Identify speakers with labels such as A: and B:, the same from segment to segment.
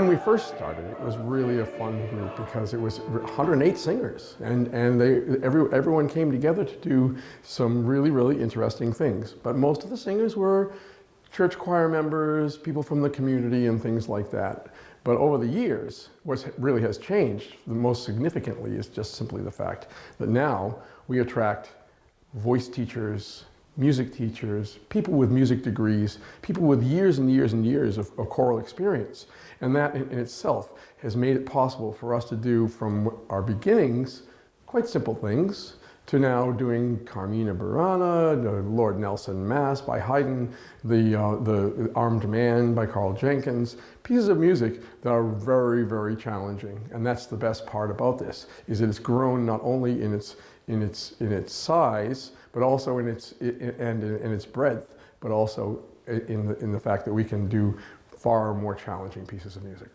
A: When we first started, it was really a fun group because it was 108 singers, and everyone came together to do some really interesting things. But most of the singers were church choir members, people from the community, and things like that. But over the years, what really has changed the most significantly is just simply the fact that now we attract voice teachers, music teachers, people with music degrees, people with years and years and years of choral experience. And that in itself has made it possible for us to do from our beginnings quite simple things to now doing Carmina Burana, the Lord Nelson Mass by Haydn, the Armed Man by Carl Jenkins, pieces of music that are very challenging. And that's the best part about this, is that it's grown not only in its size, but also in its breadth, but also in the fact that we can do far more challenging pieces of music.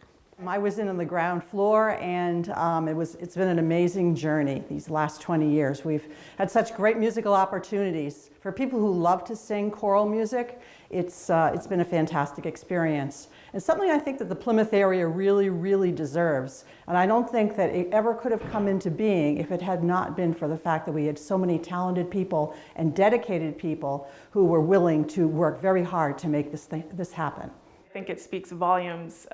B: I was in on the ground floor, and it's been an amazing journey these last 20 years. We've had such great musical opportunities. For people who love to sing choral music, it's been a fantastic experience. And something I think that the Plymouth area really deserves. And I don't think that it ever could have come into being if it had not been for the fact that we had so many talented people and dedicated people who were willing to work very hard to make this happen.
C: I think it speaks volumes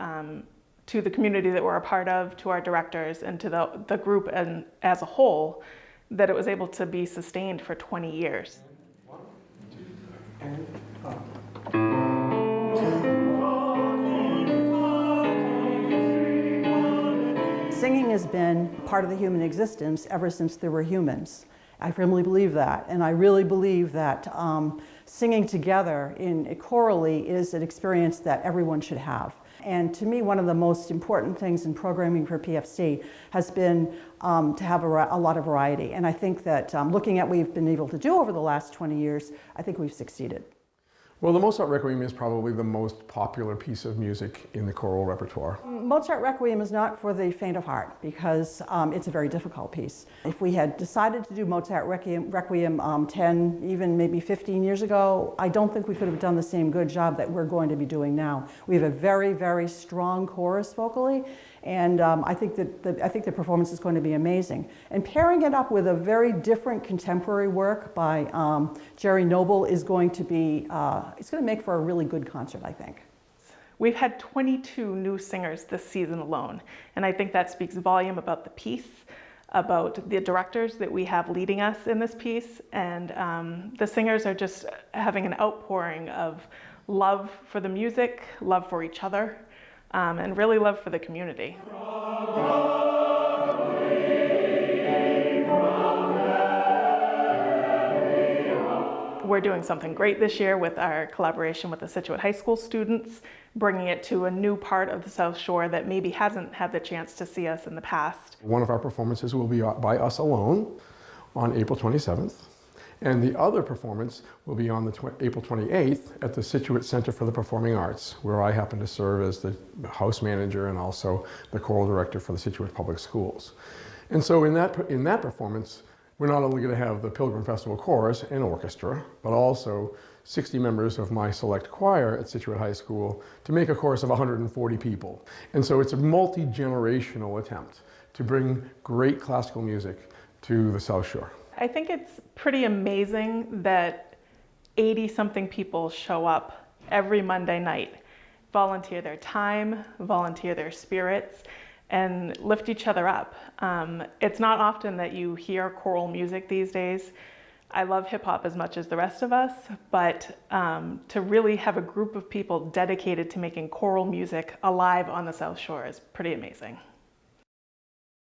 C: to the community that we're a part of, to our directors, and to the group and as a whole, that it was able to be sustained for 20 years.
A: 1, 2, and up.
B: Singing has been part of the human existence ever since there were humans. I firmly believe that, and I really believe that singing together chorally is an experience that everyone should have. And to me, one of the most important things in programming for PFC has been to have a lot of variety. And I think that looking at what we've been able to do over the last 20 years, I think we've succeeded.
A: Well, the Mozart Requiem is probably the most popular piece of music in the choral repertoire.
B: Mozart Requiem is not for the faint of heart because it's a very difficult piece. If we had decided to do Mozart Requiem 10, even maybe 15 years ago, I don't think we could have done the same good job that we're going to be doing now. We have a very strong chorus vocally, and I think the performance is going to be amazing. And pairing it up with a very different contemporary work by Jerry Noble is going to be, it's going to make for a really good concert, I think.
C: We've had 22 new singers this season alone, and I think that speaks volume about the piece, about the directors that we have leading us in this piece, and the singers are just having an outpouring of love for the music, love for each other, and really love for the community. We're doing something great this year with our collaboration with the Scituate High School students, bringing it to a new part of the South Shore that maybe hasn't had the chance to see us in the past.
A: One of our performances will be by us alone on April 27th, and the other performance will be on April 28th at the Scituate Center for the Performing Arts, where I happen to serve as the house manager and also the choral director for the Scituate Public Schools. And so in that performance, we're not only going to have the Pilgrim Festival Chorus and orchestra, but also 60 members of my select choir at Scituate High School to make a chorus of 140 people. And so it's a multi-generational attempt to bring great classical music to the South Shore.
C: I think it's pretty amazing that 80-something people show up every Monday night, volunteer their time, volunteer their spirits, and lift each other up. It's not often that you hear choral music these days. I love hip hop as much as the rest of us, but to really have a group of people dedicated to making choral music alive on the South Shore is pretty amazing.